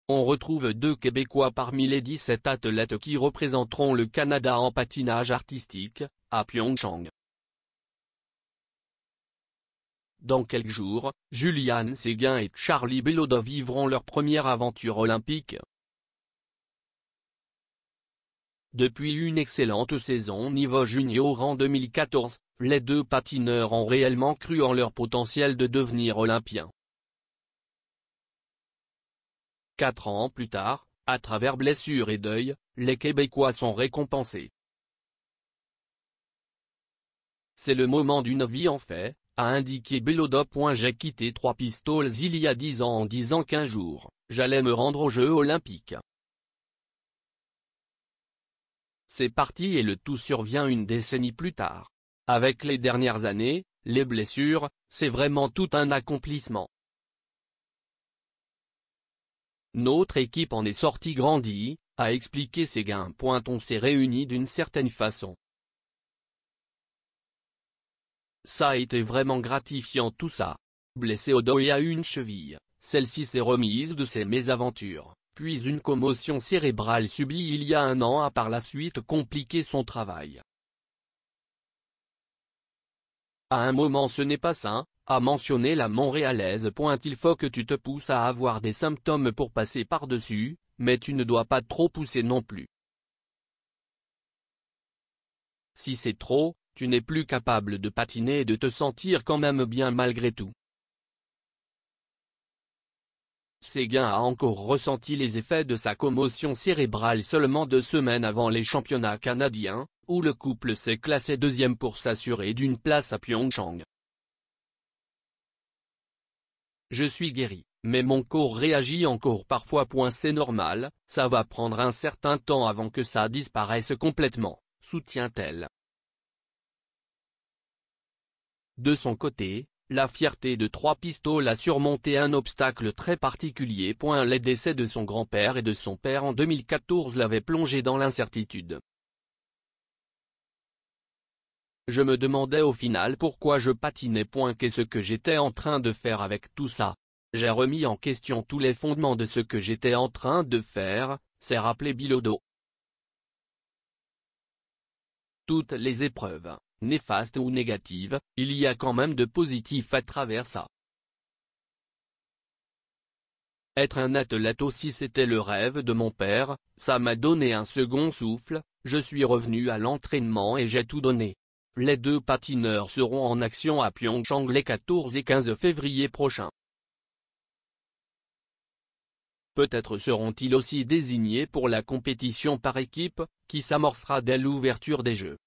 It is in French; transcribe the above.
On retrouve 2 Québécois parmi les 17 athlètes qui représenteront le Canada en patinage artistique, à Pyeongchang. Dans quelques jours, Julian Séguin et Charlie Bilodeau vivront leur première aventure olympique. Depuis une excellente saison niveau junior en 2014, les 2 patineurs ont réellement cru en leur potentiel de devenir olympiens. 4 ans plus tard, à travers blessures et deuil, les Québécois sont récompensés. C'est le moment d'une vie en fait, a indiqué Bilodeau. J'ai quitté 3 Pistoles il y a 10 ans en disant qu'un jour, j'allais me rendre aux Jeux Olympiques. C'est parti et le tout survient une décennie plus tard. Avec les dernières années, les blessures, c'est vraiment tout un accomplissement. Notre équipe en est sortie grandie, a expliqué Séguin. On s'est réunis d'une certaine façon. Ça a été vraiment gratifiant tout ça. Blessé au dos et à une cheville, celle-ci s'est remise de ses mésaventures, puis une commotion cérébrale subie il y a 1 an a par la suite compliqué son travail. À un moment ce n'est pas sain, a mentionné la Montréalaise. Il faut que tu te pousses à avoir des symptômes pour passer par-dessus, mais tu ne dois pas trop pousser non plus. Si c'est trop, tu n'es plus capable de patiner et de te sentir quand même bien malgré tout. Séguin a encore ressenti les effets de sa commotion cérébrale seulement 2 semaines avant les championnats canadiens, où le couple s'est classé 2e pour s'assurer d'une place à Pyeongchang. Je suis guéri, mais mon corps réagit encore parfois. C'est normal, ça va prendre un certain temps avant que ça disparaisse complètement, soutient-elle. De son côté, la fierté de 3 Pistoles a surmonté un obstacle très particulier. Les décès de son grand-père et de son père en 2014 l'avaient plongé dans l'incertitude. Je me demandais au final pourquoi je patinais. Qu'est-ce que j'étais en train de faire avec tout ça? J'ai remis en question tous les fondements de ce que j'étais en train de faire, s'est rappelé Bilodeau. Toutes les épreuves, néfastes ou négatives, il y a quand même de positif à travers ça. Être un athlète aussi, c'était le rêve de mon père, ça m'a donné un second souffle, je suis revenu à l'entraînement et j'ai tout donné. Les 2 patineurs seront en action à Pyeongchang les 14 et 15 février prochains. Peut-être seront-ils aussi désignés pour la compétition par équipe, qui s'amorcera dès l'ouverture des Jeux.